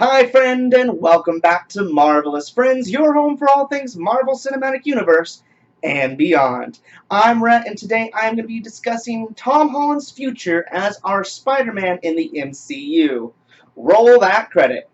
Hi, friend, and welcome back to Marvelous Friends, your home for all things Marvel Cinematic Universe and beyond. I'm Rhett, and today I'm going to be discussing Tom Holland's future as our Spider-Man in the MCU. Roll that credit.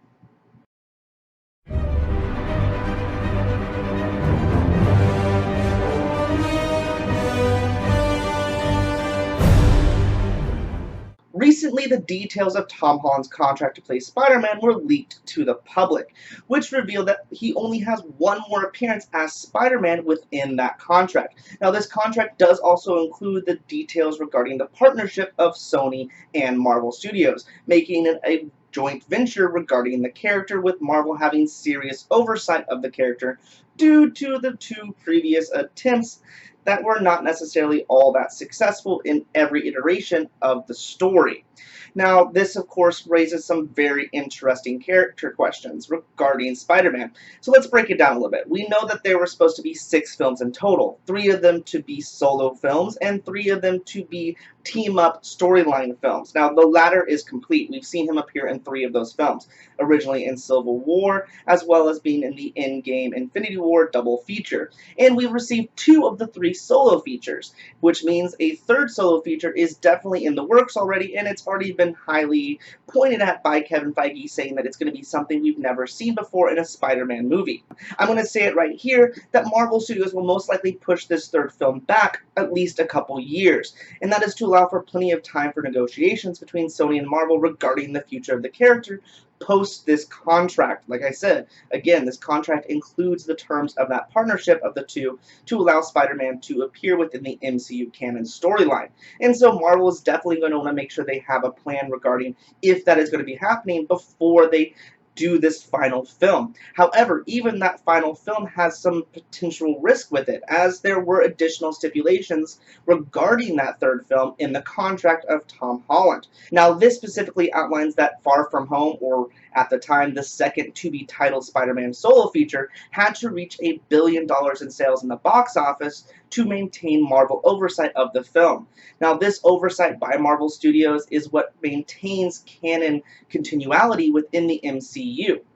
Recently, the details of Tom Holland's contract to play Spider-Man were leaked to the public, which revealed that he only has one more appearance as Spider-Man within that contract. Now, this contract does also include the details regarding the partnership of Sony and Marvel Studios, making it a joint venture regarding the character, with Marvel having serious oversight of the character due to the two previous attempts that were not necessarily all that successful in every iteration of the story. Now, this of course raises some very interesting character questions regarding Spider-Man. So let's break it down a little bit. We know that there were supposed to be 6 films in total, 3 of them to be solo films and 3 of them to be team-up storyline films. Now, the latter is complete. We've seen him appear in 3 of those films, originally in Civil War, as well as being in the Endgame Infinity War double feature. And we've received 2 of the 3 solo features, which means a third solo feature is definitely in the works already, and it's already been highly pointed at by Kevin Feige, saying that it's going to be something we've never seen before in a Spider-Man movie. I'm going to say it right here that Marvel Studios will most likely push this third film back at least a couple years, and that is to allow for plenty of time for negotiations between Sony and Marvel regarding the future of the character post this contract. Like I said, again, this contract includes the terms of that partnership of the two to allow Spider-Man to appear within the MCU canon storyline. And so Marvel is definitely going to want to make sure they have a plan regarding if that is going to be happening before they do this final film. However, even that final film has some potential risk with it, as there were additional stipulations regarding that third film in the contract of Tom Holland. Now, this specifically outlines that Far From Home, or at the time the second to-be titled Spider-Man solo feature, had to reach $1 billion in sales in the box office to maintain Marvel oversight of the film. Now, this oversight by Marvel Studios is what maintains canon continuality within the MCU.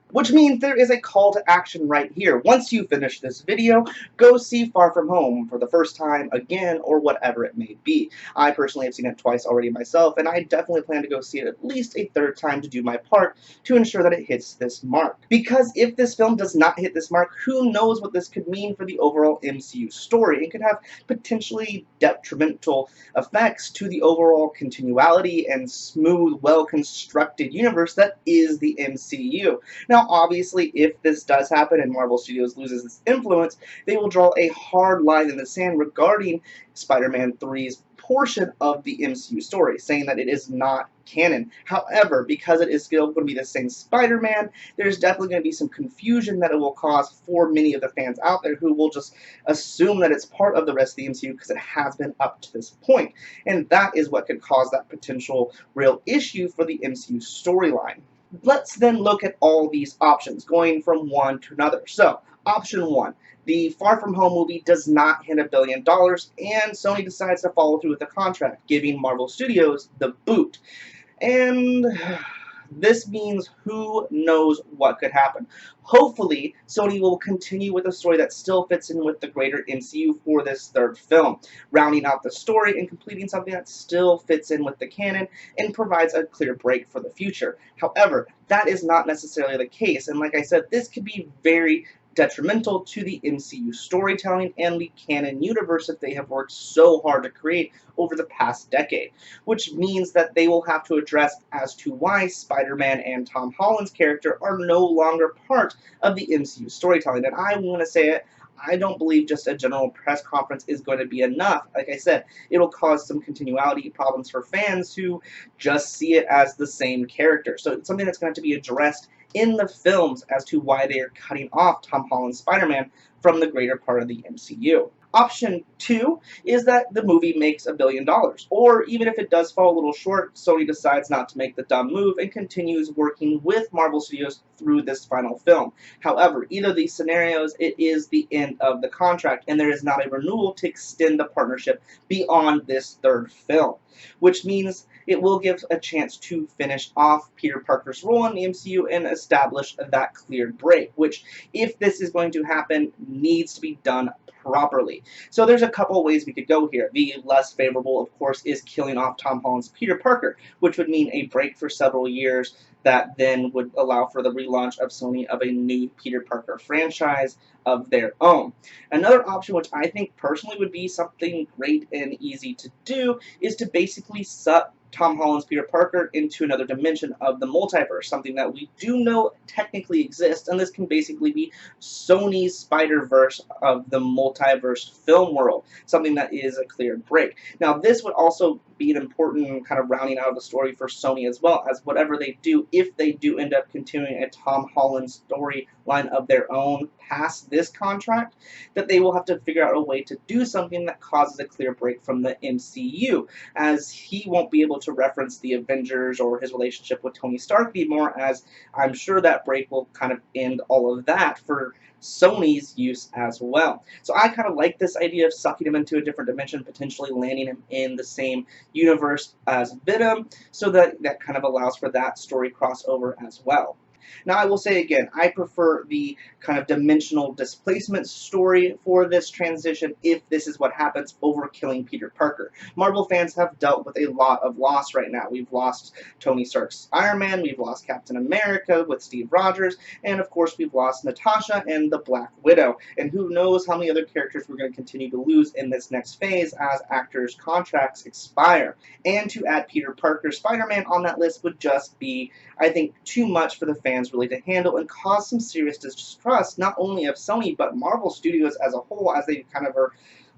Which means there is a call to action right here. Once you finish this video, go see Far From Home for the first time, again, or whatever it may be. I personally have seen it twice already myself, and I definitely plan to go see it at least a third time to do my part to ensure that it hits this mark. Because if this film does not hit this mark, who knows what this could mean for the overall MCU story. It could have potentially detrimental effects to the overall continuality and smooth, well-constructed universe that is the MCU. Now, obviously, if this does happen and Marvel Studios loses its influence, they will draw a hard line in the sand regarding Spider-Man 3's portion of the MCU story, saying that it is not canon. However, because it is still going to be the same Spider-Man, there's definitely going to be some confusion that it will cause for many of the fans out there who will just assume that it's part of the rest of the MCU because it has been up to this point. And that is what could cause that potential real issue for the MCU storyline. Let's then look at all these options, going from one to another. So, option 1. The Far From Home movie does not hit $1 billion, and Sony decides to follow through with the contract, giving Marvel Studios the boot. And this means who knows what could happen. Hopefully, Sony will continue with a story that still fits in with the greater MCU for this third film, rounding out the story and completing something that still fits in with the canon and provides a clear break for the future. However, that is not necessarily the case, and like I said, this could be very detrimental to the MCU storytelling and the canon universe that they have worked so hard to create over the past decade, which means that they will have to address as to why Spider-Man and Tom Holland's character are no longer part of the MCU storytelling. And I want to say it, I don't believe just a general press conference is going to be enough. Like I said, it'll cause some continuality problems for fans who just see it as the same character. So it's something that's going to have to be addressed in the films as to why they are cutting off Tom Holland's Spider-Man from the greater part of the MCU. Option 2 is that the movie makes $1 billion, or even if it does fall a little short, Sony decides not to make the dumb move and continues working with Marvel Studios through this final film. However, either of these scenarios, it is the end of the contract, and there is not a renewal to extend the partnership beyond this third film, which means it will give a chance to finish off Peter Parker's role in the MCU and establish that cleared break, which, if this is going to happen, needs to be done properly. So there's a couple ways we could go here. The less favorable, of course, is killing off Tom Holland's Peter Parker, which would mean a break for several years that then would allow for the relaunch of Sony of a new Peter Parker franchise of their own. Another option, which I think personally would be something great and easy to do, is to basically suck Tom Holland's Peter Parker into another dimension of the multiverse, something that we do know technically exists, and this can basically be Sony's Spider-Verse of the multiverse film world, something that is a clear break. Now, this would also be an important kind of rounding out of the story for Sony as well, as whatever they do, if they do end up continuing a Tom Holland storyline of their own past this contract, that they will have to figure out a way to do something that causes a clear break from the MCU, as he won't be able to reference the Avengers or his relationship with Tony Stark anymore, as I'm sure that break will kind of end all of that for Sony's use as well. So I kind of like this idea of sucking him into a different dimension, potentially landing him in the same universe as Venom, so that kind of allows for that story crossover as well. Now, I will say again, I prefer the kind of dimensional displacement story for this transition if this is what happens, over killing Peter Parker. Marvel fans have dealt with a lot of loss right now. We've lost Tony Stark's Iron Man, we've lost Captain America with Steve Rogers, and of course we've lost Natasha and the Black Widow. And who knows how many other characters we're going to continue to lose in this next phase as actors' contracts expire. And to add Peter Parker's Spider-Man on that list would just be, I think, too much for the fans really to handle and cause some serious distrust, not only of Sony, but Marvel Studios as a whole, as they kind of are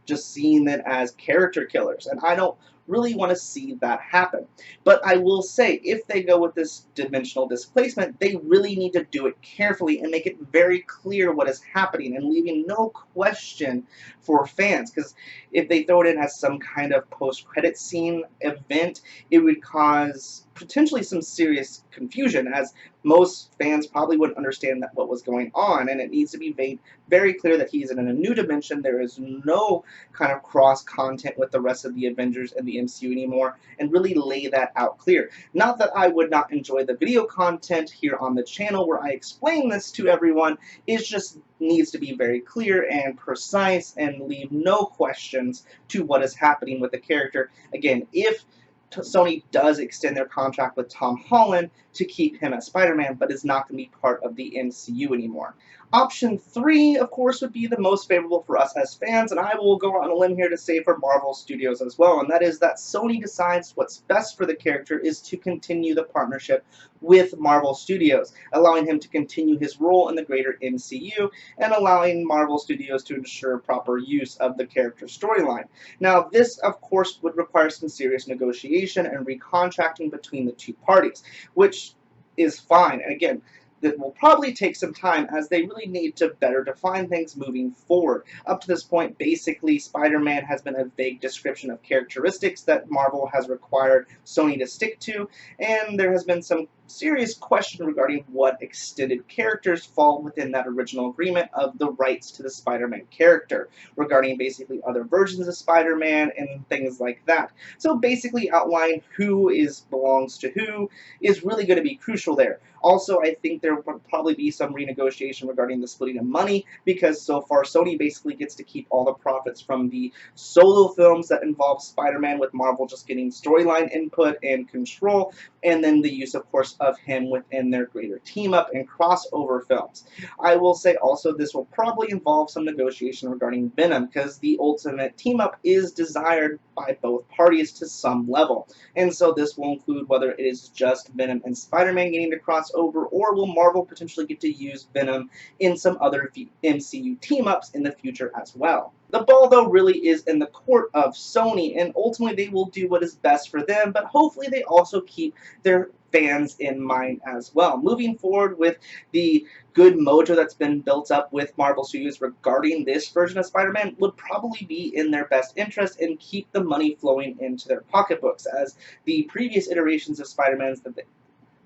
just seeing it as character killers. And I don't really want to see that happen. But I will say, if they go with this dimensional displacement, they really need to do it carefully and make it very clear what is happening and leaving no question for fans. Because if they throw it in as some kind of post-credit scene event, it would cause potentially some serious confusion, as most fans probably wouldn't understand what was going on, and it needs to be made very clear that he's in a new dimension. There is no kind of cross-content with the rest of the Avengers and the MCU anymore, and really lay that out clear. Not that I would not enjoy the video content here on the channel where I explain this to everyone, it just needs to be very clear and precise and leave no questions to what is happening with the character. Again, if Sony does extend their contract with Tom Holland to keep him as Spider-Man, but is not going to be part of the MCU anymore. Option 3, of course, would be the most favorable for us as fans, and I will go on a limb here to say for Marvel Studios as well, and that is that Sony decides what's best for the character is to continue the partnership with Marvel Studios, allowing him to continue his role in the greater MCU, and allowing Marvel Studios to ensure proper use of the character's storyline. Now, this, of course, would require some serious negotiation and recontracting between the two parties, which is fine. And again, that will probably take some time, as they really need to better define things moving forward. Up to this point, basically, Spider-Man has been a vague description of characteristics that Marvel has required Sony to stick to, and there has been some serious question regarding what extended characters fall within that original agreement of the rights to the Spider-Man character, regarding basically other versions of Spider-Man and things like that. So basically outline who belongs to who is really going to be crucial there. Also, I think there will probably be some renegotiation regarding the splitting of money, because so far Sony basically gets to keep all the profits from the solo films that involve Spider-Man, with Marvel just getting storyline input and control, and then the use, of course, of him within their greater team-up and crossover films. I will say also this will probably involve some negotiation regarding Venom, because the ultimate team-up is desired by both parties to some level. And so this will include whether it is just Venom and Spider-Man getting to cross over, or will Marvel potentially get to use Venom in some other MCU team-ups in the future as well. The ball, though, really is in the court of Sony, and ultimately they will do what is best for them, but hopefully they also keep their fans in mind as well. Moving forward with the good mojo that's been built up with Marvel Studios regarding this version of Spider-Man would probably be in their best interest and keep the money flowing into their pocketbooks, as the previous iterations of Spider-Mans that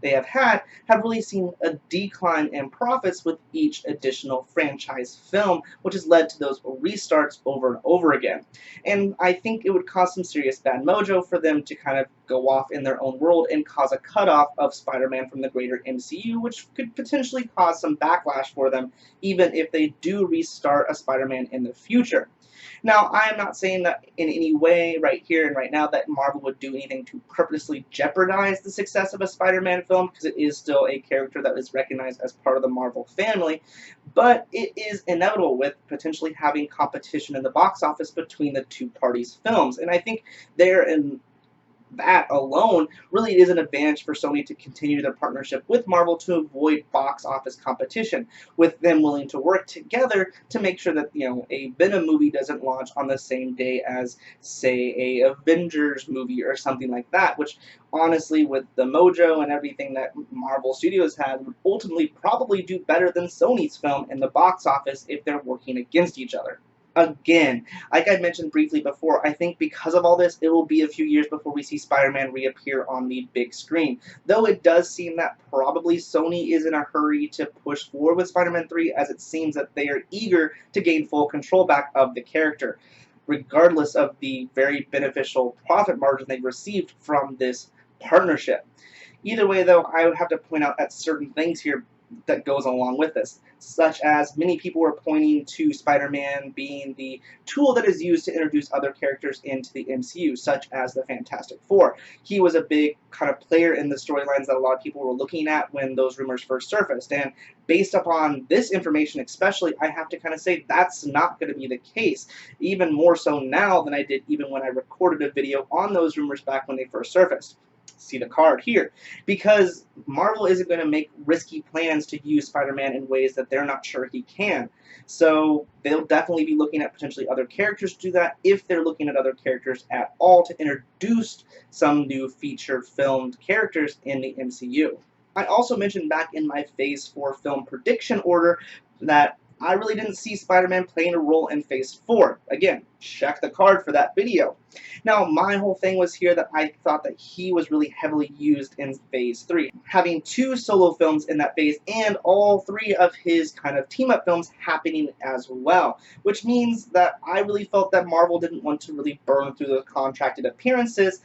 they have really seen a decline in profits with each additional franchise film, which has led to those restarts over and over again. And I think it would cause some serious bad mojo for them to kind of go off in their own world and cause a cutoff of Spider-Man from the greater MCU, which could potentially cause some backlash for them, even if they do restart a Spider-Man in the future. Now, I am not saying that in any way, right here and right now, that Marvel would do anything to purposely jeopardize the success of a Spider-Man film, because it is still a character that is recognized as part of the Marvel family, but it is inevitable with potentially having competition in the box office between the two parties' films, and I think they're in that alone really is an advantage for Sony to continue their partnership with Marvel to avoid box office competition, with them willing to work together to make sure that, a Venom movie doesn't launch on the same day as, say, a Avengers movie or something like that, which honestly, with the mojo and everything that Marvel Studios has, would ultimately probably do better than Sony's film in the box office if they're working against each other. Again, like I mentioned briefly before, I think because of all this, it will be a few years before we see Spider-Man reappear on the big screen. Though it does seem that probably Sony is in a hurry to push forward with Spider-Man 3, as it seems that they are eager to gain full control back of the character, regardless of the very beneficial profit margin they've received from this partnership. Either way, though, I would have to point out at certain things here that goes along with this, such as many people were pointing to Spider-Man being the tool that is used to introduce other characters into the MCU, such as the Fantastic Four. He was a big kind of player in the storylines that a lot of people were looking at when those rumors first surfaced, and based upon this information especially, I have to kind of say that's not going to be the case, even more so now than I did even when I recorded a video on those rumors back when they first surfaced. See the card here, because Marvel isn't going to make risky plans to use Spider-Man in ways that they're not sure he can. So they'll definitely be looking at potentially other characters to do that, if they're looking at other characters at all to introduce some new feature filmed characters in the MCU. I also mentioned back in my Phase 4 film prediction order that I really didn't see Spider-Man playing a role in Phase 4. Again, check the card for that video. Now, my whole thing was here that I thought that he was really heavily used in Phase 3, having 2 solo films in that phase and all 3 of his kind of team-up films happening as well, which means that I really felt that Marvel didn't want to really burn through the contracted appearances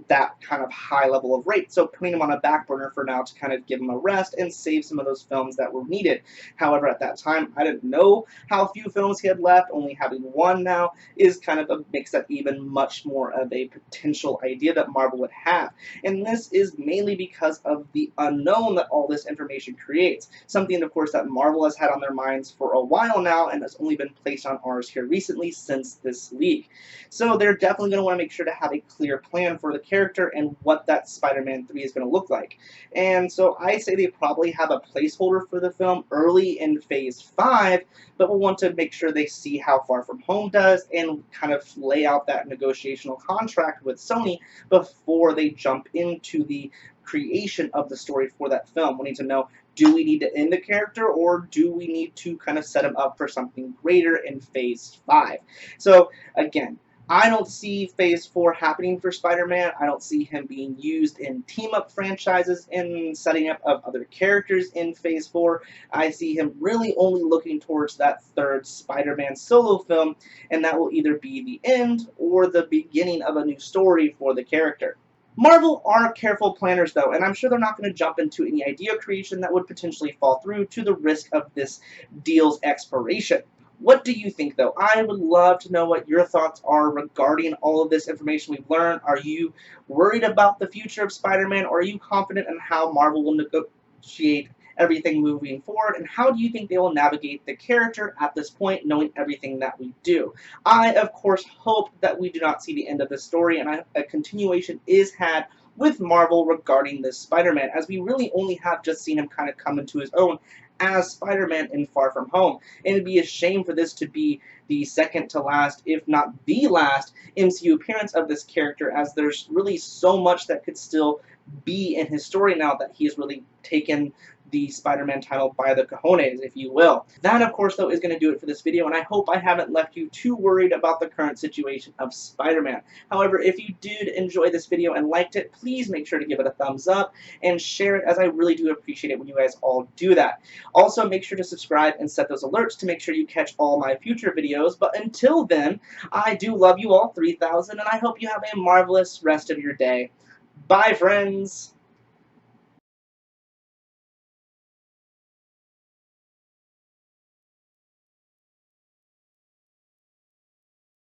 that kind of high level of rate, so putting him on a back burner for now to kind of give him a rest and save some of those films that were needed. However, at that time, I didn't know how few films he had left. Only having 1 now is kind of makes that even much more of a potential idea that Marvel would have. And this is mainly because of the unknown that all this information creates. Something, of course, that Marvel has had on their minds for a while now and has only been placed on ours here recently since this leak. So they're definitely going to want to make sure to have a clear plan for the character and what that Spider-Man 3 is going to look like. And so I say they probably have a placeholder for the film early in Phase 5, but we'll want to make sure they see how Far From Home does and kind of lay out that negotiational contract with Sony before they jump into the creation of the story for that film. We need to know, do we need to end the character, or do we need to kind of set him up for something greater in Phase 5? So again, I don't see Phase 4 happening for Spider-Man. I don't see him being used in team-up franchises and setting up of other characters in Phase 4. I see him really only looking towards that 3rd Spider-Man solo film, and that will either be the end or the beginning of a new story for the character. Marvel are careful planners, though, and I'm sure they're not going to jump into any idea creation that would potentially fall through to the risk of this deal's expiration. What do you think, though? I would love to know what your thoughts are regarding all of this information we've learned. Are you worried about the future of Spider-Man, or are you confident in how Marvel will negotiate everything moving forward, and how do you think they will navigate the character at this point, knowing everything that we do? I, of course, hope that we do not see the end of the story, and a continuation is had with Marvel regarding this Spider-Man, as we really only have just seen him kind of come into his own as Spider-Man in Far From Home. And it'd be a shame for this to be the second to last, if not the last, MCU appearance of this character, as there's really so much that could still be in his story now that he has really taken the Spider-Man title by the cojones, if you will. That, of course, though, is going to do it for this video, and I hope I haven't left you too worried about the current situation of Spider-Man. However, if you did enjoy this video and liked it, please make sure to give it a thumbs up and share it, as I really do appreciate it when you guys all do that. Also, make sure to subscribe and set those alerts to make sure you catch all my future videos. But until then, I do love you all 3,000, and I hope you have a marvelous rest of your day. Bye, friends!